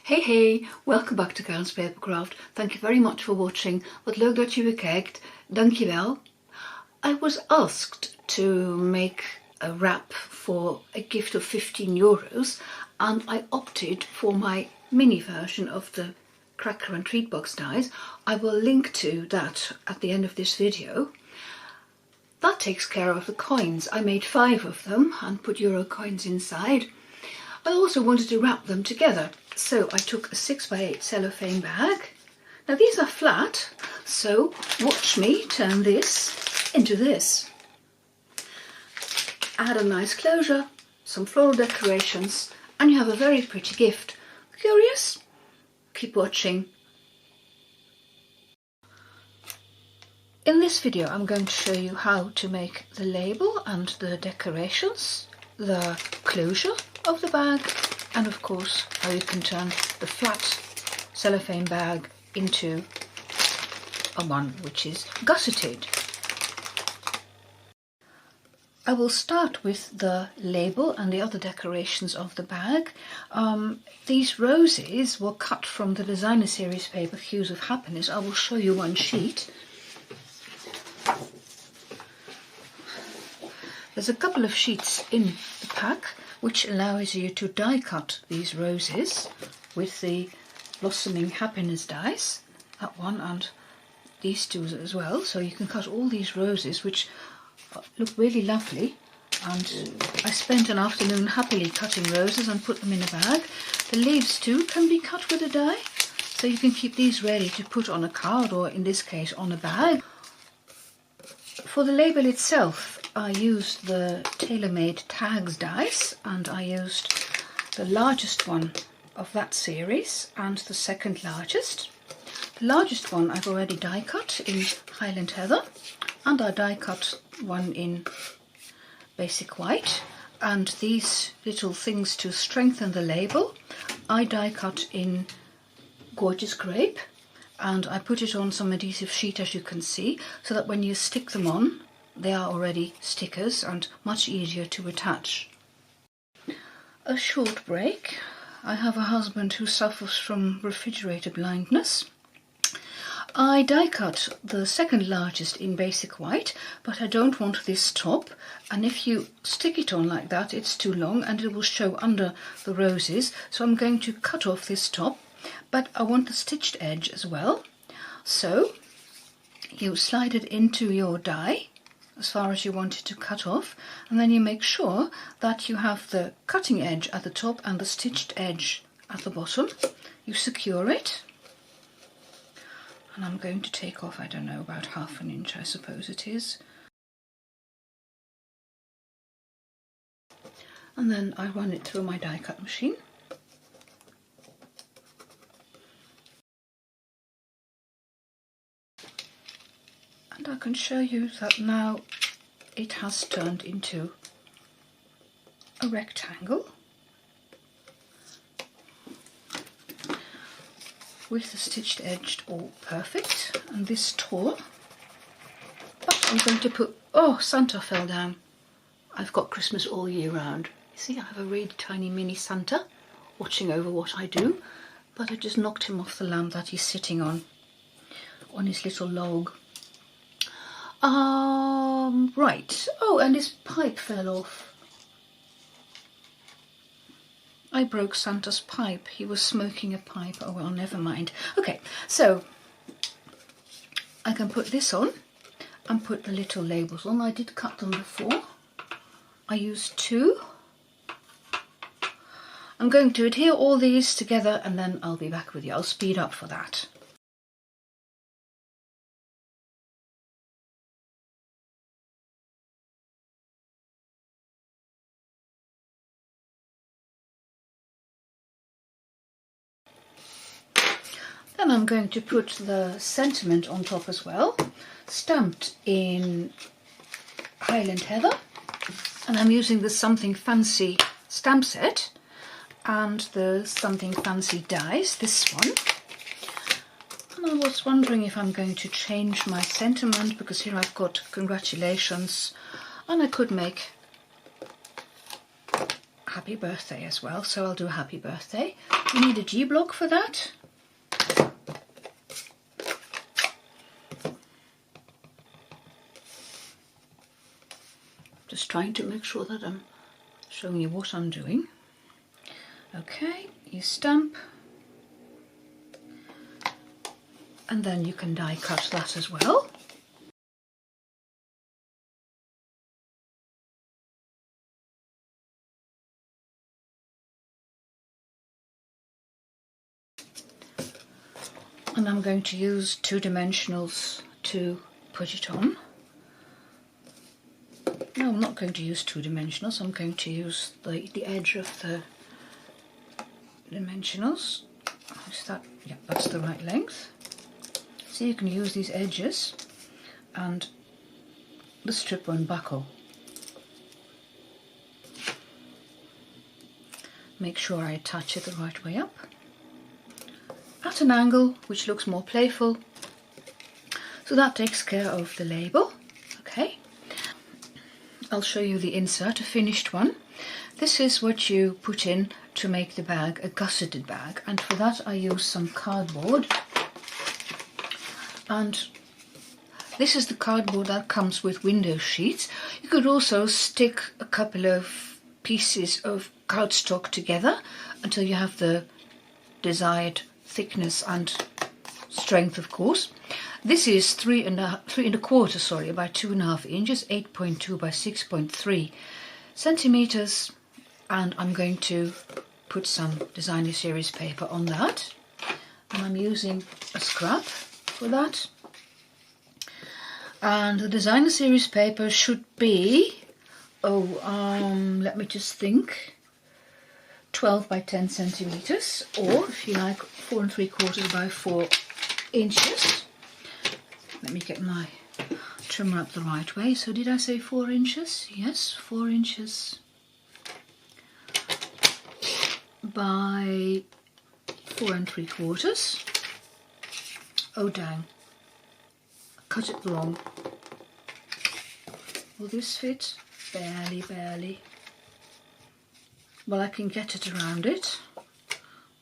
Hey, welcome back to Karen's Papercraft. Thank you very much for watching. Wat leuk dat je weer kijkt. Dankjewel. I was asked to make a wrap for a gift of €15 and I opted for my mini version of the Cracker and Treat Box dies. I will link to that at the end of this video. That takes care of the coins. I made 5 of them and put Euro coins inside. I also wanted to wrap them together, so I took a 6x8 cellophane bag. Now these are flat, so watch me turn this into this. Add a nice closure, some floral decorations, and you have a very pretty gift. Curious? Keep watching. In this video I'm going to show you how to make the label and the decorations, the closure of the bag, and of course how you can turn the flat cellophane bag into a one which is gusseted. I will start with the label and the other decorations of the bag. These roses were cut from the designer series paper Hues of Happiness. I will show you one sheet. There's a couple of sheets in the pack which allows you to die cut these roses with the Blossoming Happiness dies, that one and these two as well. So you can cut all these roses which look really lovely, and I spent an afternoon happily cutting roses and put them in a bag. The leaves too can be cut with a die, so you can keep these ready to put on a card or in this case on a bag. For the label itself I used the TaylorMade Tags dies, and I used the largest one of that series and the second largest. The largest one I've already die cut in Highland Heather, and I die cut one in Basic White, and these little things to strengthen the label I die cut in Gorgeous Grape, and I put it on some adhesive sheet as you can see, so that when you stick them on they are already stickers and much easier to attach. A short break. I have a husband who suffers from refrigerator blindness. I die cut the second largest in Basic White, but I don't want this top, and if you stick it on like that it's too long and it will show under the roses, so I'm going to cut off this top, but I want the stitched edge as well. So you slide it into your die as far as you want it to cut off, and then you make sure that you have the cutting edge at the top and the stitched edge at the bottom. You secure it, and I'm going to take off, I don't know, about ½ an inch I suppose it is, and then I run it through my die cut machine. And I can show you that now it has turned into a rectangle with the stitched edge all perfect, and this tore. But I'm going to put, oh, Santa fell down. I've got Christmas all year round. You see, I have a really tiny mini Santa watching over what I do, but I just knocked him off the lamp that he's sitting on his little log. Right. Oh, and his pipe fell off. I broke Santa's pipe. He was smoking a pipe. Oh well, never mind. Okay, so I can put this on and put the little labels on. I did cut them before. I used 2. I'm going to adhere all these together and then I'll be back with you. I'll speed up for that. Then I'm going to put the sentiment on top as well, stamped in Highland Heather, and I'm using the Something Fancy stamp set and the Something Fancy dies, this one. And I was wondering if I'm going to change my sentiment, because here I've got congratulations, and I could make happy birthday as well, so I'll do happy birthday. You need a G block for that. Just trying to make sure that I'm showing you what I'm doing. Okay, you stamp, and then you can die cut that as well. And I'm going to use 2-dimensionals to put it on. No, I'm not going to use 2-dimensionals, I'm going to use the edge of the dimensionals. Is that, yeah, that's the right length. So you can use these edges and the strip won't buckle. Make sure I attach it the right way up, at an angle which looks more playful. So that takes care of the label. Okay, I'll show you the insert, a finished one. This is what you put in to make the bag a gusseted bag, and for that I use some cardboard. And this is the cardboard that comes with window sheets. You could also stick a couple of pieces of cardstock together until you have the desired thickness and strength, of course. This is 3 1/4, sorry, by 2.5 inches, 8.2 by 6.3 centimeters, and I'm going to put some designer series paper on that, and I'm using a scrap for that. And the designer series paper should be, let me just think, 12 by 10 centimeters, or if you like 4 3/4 by 4 inches. Let me get my trimmer up the right way. So did I say 4 inches? Yes, 4 inches by 4 3/4. Oh dang, I cut it wrong. Will this fit? Barely, barely. Well, I can get it around it,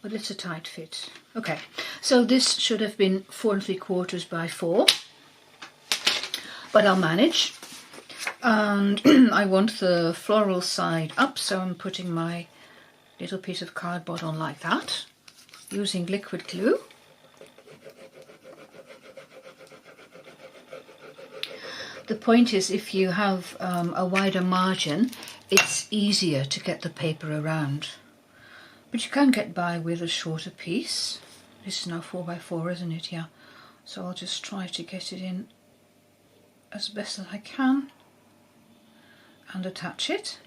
but it's a tight fit. Okay, so this should have been 4 3/4 by 4, but I'll manage. And I want the floral side up, so I'm putting my little piece of cardboard on like that, using liquid glue. The point is, if you have a wider margin, it's easier to get the paper around. But you can get by with a shorter piece. This is now 4 by 4, isn't it? Yeah. So I'll just try to get it in as best as I can and attach it.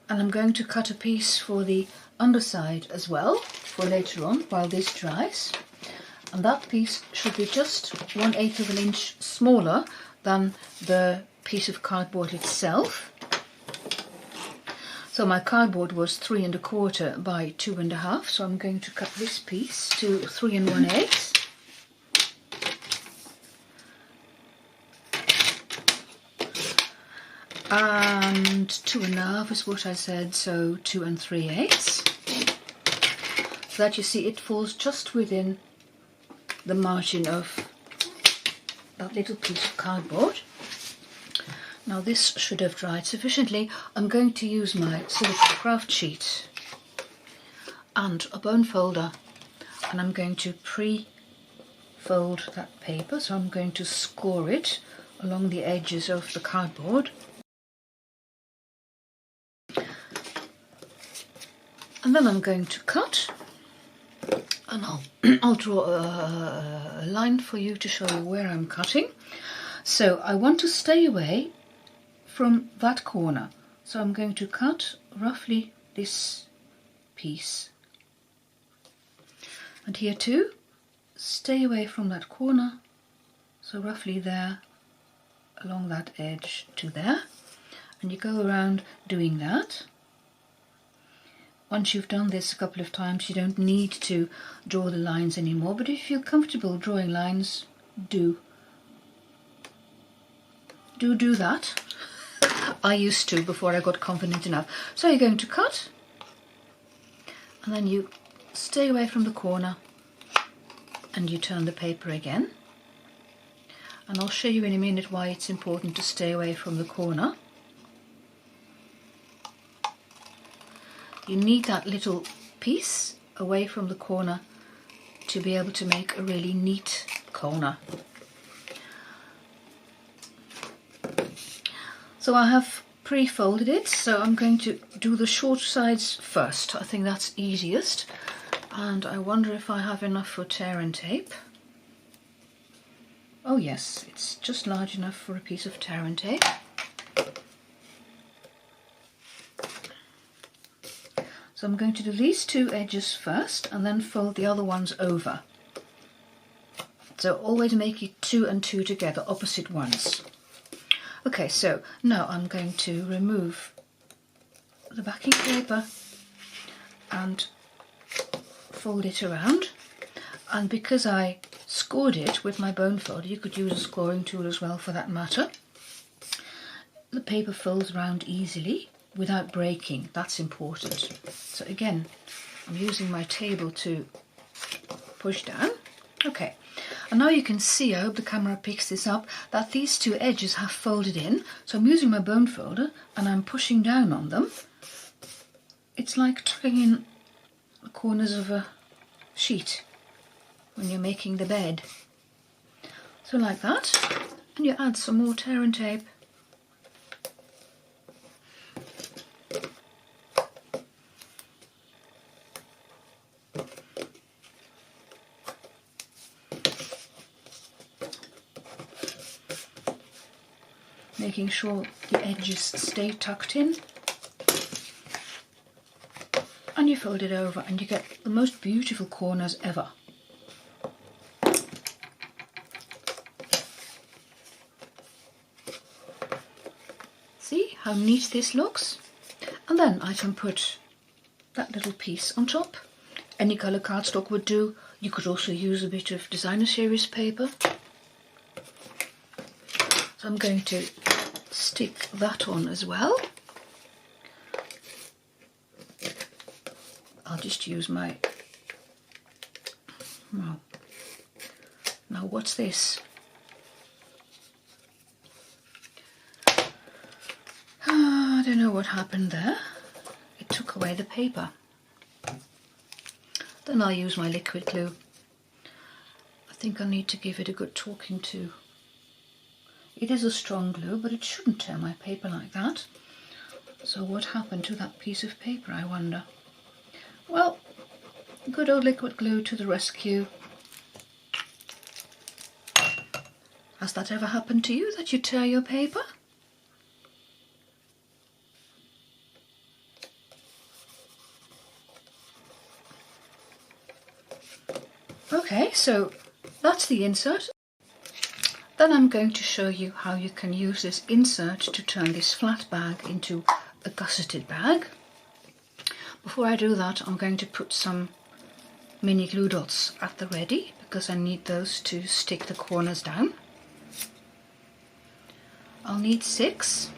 And I'm going to cut a piece for the underside as well, for later on, while this dries. And that piece should be just 1/8 of an inch smaller than the piece of cardboard itself. So my cardboard was 3 1/4 by 2 1/2, so I'm going to cut this piece to 3 1/8. And 2 1/2 is what I said, so 2 3/8. So that you see it falls just within the margin of that little piece of cardboard. Now this should have dried sufficiently. I'm going to use my silica craft sheet and a bone folder, and I'm going to pre-fold that paper, so I'm going to score it along the edges of the cardboard. And then I'm going to cut, and I'll draw a line for you to show you where I'm cutting. So I want to stay away from that corner, so I'm going to cut roughly this piece. And here too, stay away from that corner, so roughly there, along that edge to there. And you go around doing that. Once you've done this a couple of times, you don't need to draw the lines anymore, but if you feel comfortable drawing lines, do that. I used to before I got confident enough. So you're going to cut, and then you stay away from the corner, and you turn the paper again. And I'll show you in a minute why it's important to stay away from the corner. You need that little piece away from the corner to be able to make a really neat corner. So I have pre-folded it, so I'm going to do the short sides first. I think that's easiest, and I wonder if I have enough for tear and tape. Oh yes, it's just large enough for a piece of tear and tape. So I'm going to do these two edges first and then fold the other ones over. So always make it 2 and 2 together, opposite ones. Okay, so now I'm going to remove the backing paper and fold it around. And because I scored it with my bone folder, you could use a scoring tool as well for that matter, the paper folds around easily without breaking. That's important. So again, I'm using my table to push down. Okay, and now you can see, I hope the camera picks this up, that these two edges have folded in. So I'm using my bone folder and I'm pushing down on them. It's like tucking in the corners of a sheet when you're making the bed. So like that, and you add some more tear and tape. Making sure the edges stay tucked in, and you fold it over and you get the most beautiful corners ever. See how neat this looks? And then I can put that little piece on top. Any colour cardstock would do. You could also use a bit of designer series paper. So I'm going to stick that on as well. I'll just use my... Oh. Now what's this? I don't know what happened there. It took away the paper. Then I'll use my liquid glue. I think I need to give it a good talking to. It is a strong glue, but it shouldn't tear my paper like that. So what happened to that piece of paper, I wonder? Well, good old liquid glue to the rescue. Has that ever happened to you, that you tear your paper? Okay, so that's the insert. Then I'm going to show you how you can use this insert to turn this flat bag into a gusseted bag. Before I do that, I'm going to put some mini glue dots at the ready because I need those to stick the corners down. I'll need 6.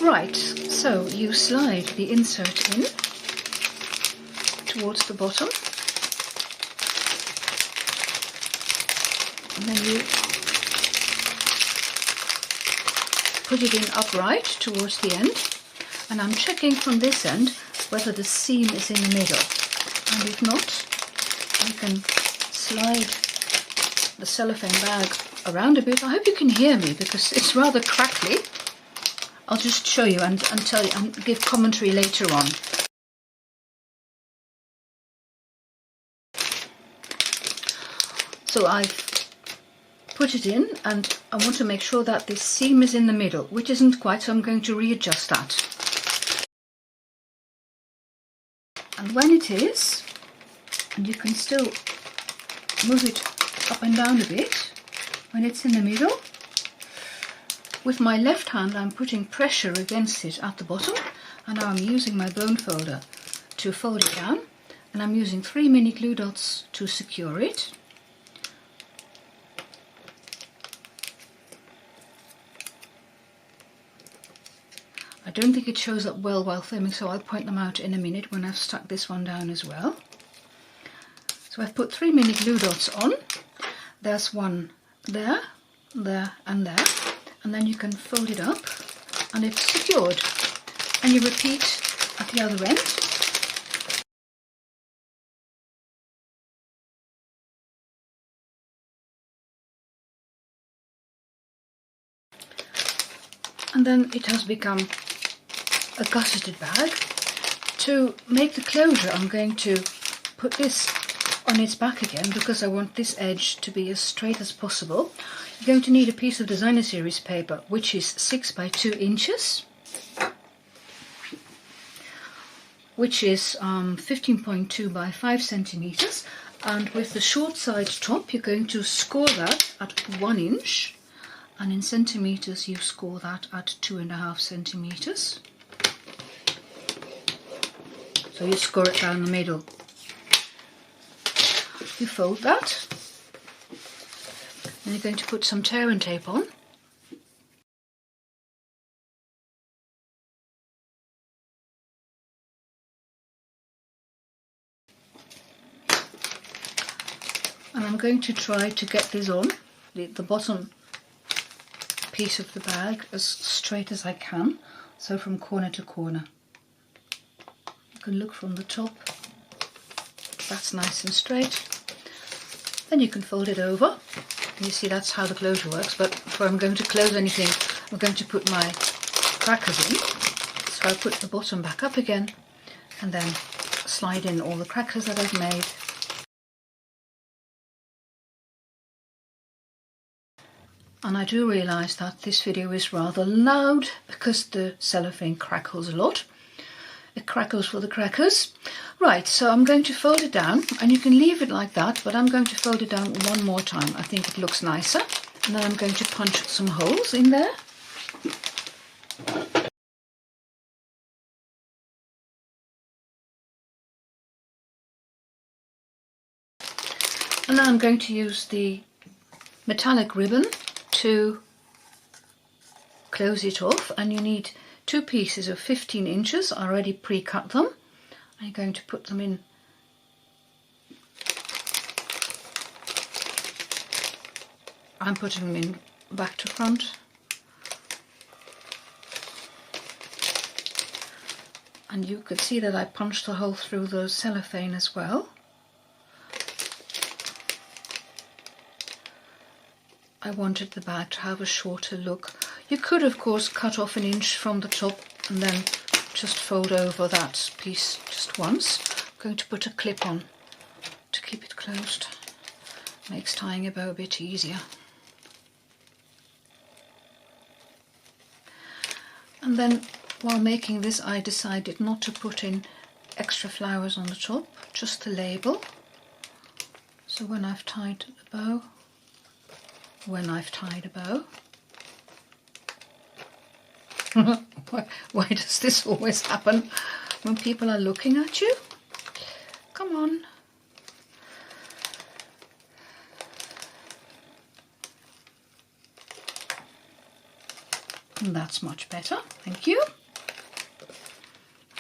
Right, so you slide the insert in towards the bottom, and then you put it in upright towards the end, and I'm checking from this end whether the seam is in the middle, and if not, I can slide the cellophane bag around a bit. I hope you can hear me because it's rather crackly. I'll just show you and tell you and give commentary later on. So I've put it in and I want to make sure that this seam is in the middle, which isn't quite, so I'm going to readjust that. And when it is, and you can still move it up and down a bit, when it's in the middle, with my left hand I'm putting pressure against it at the bottom, and now I'm using my bone folder to fold it down, and I'm using 3 mini glue dots to secure it. I don't think it shows up well while filming, so I'll point them out in a minute when I've stuck this one down as well. So I've put 3 mini glue dots on. There's one there, there and there, and then you can fold it up and it's secured. And you repeat at the other end. And then it has become a gusseted bag. To make the closure, I'm going to put this on its back again because I want this edge to be as straight as possible. You're going to need a piece of designer series paper which is 6 by 2 inches, which is 15.2 by 5 centimeters, and with the short side top you're going to score that at 1 inch, and in centimeters you score that at 2.5 centimeters. So you score it down the middle. You fold that, then you're going to put some tear and tape on. And I'm going to try to get this on, the bottom piece of the bag, as straight as I can, so from corner to corner. You can look from the top, that's nice and straight. Then you can fold it over. You see, that's how the closure works, but before I'm going to close anything, I'm going to put my crackers in. So I'll put the bottom back up again and then slide in all the crackers that I've made. And I do realise that this video is rather loud because the cellophane crackles a lot. It crackles for the crackers. Right, so I'm going to fold it down, and you can leave it like that, but I'm going to fold it down one more time. I think it looks nicer. And then I'm going to punch some holes in there. And then I'm going to use the metallic ribbon to close it off, and you need 2 pieces of 15 inches. I already pre-cut them. I'm going to put them in I'm putting them in back to front. And you could see that I punched a hole through the cellophane as well. I wanted the bag to have a shorter look. You could of course cut off 1 inch from the top and then just fold over that piece just once. I'm going to put a clip on to keep it closed. Makes tying a bow a bit easier. And then while making this I decided not to put in extra flowers on the top, just the label. So when I've tied a bow, why does this always happen when people are looking at you? Come on. And that's much better, thank you.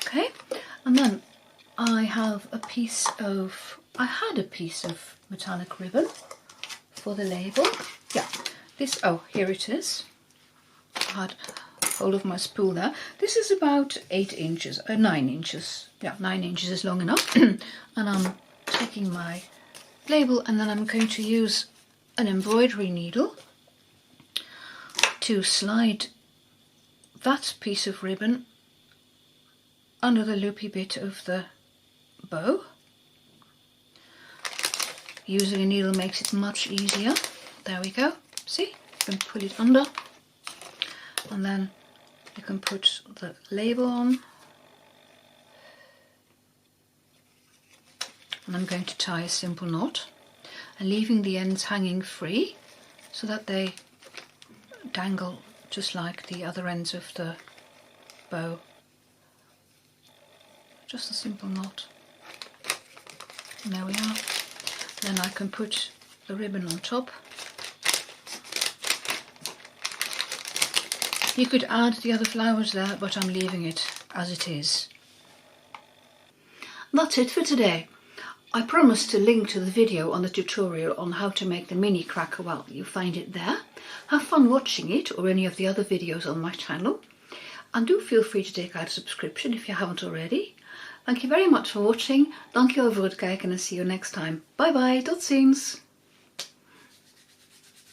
Okay, and then I had a piece of metallic ribbon for the label. Yeah, this, oh, here it is. I had hold of my spool there. This is about 9 inches. Yeah, 9 inches is long enough. And I'm taking my label and then I'm going to use an embroidery needle to slide that piece of ribbon under the loopy bit of the bow. Using a needle makes it much easier. There we go. See? You can pull it under and then you can put the label on. And I'm going to tie a simple knot and leaving the ends hanging free so that they dangle just like the other ends of the bow. Just a simple knot. And there we are. Then I can put the ribbon on top. You could add the other flowers there, but I'm leaving it as it is. That's it for today. I promised to link to the video on the tutorial on how to make the mini cracker. Well, you find it there. Have fun watching it or any of the other videos on my channel. And do feel free to take out a subscription if you haven't already. Thank you very much for watching. Dank je wel voor het kijken en see you next time. Bye bye, tot ziens!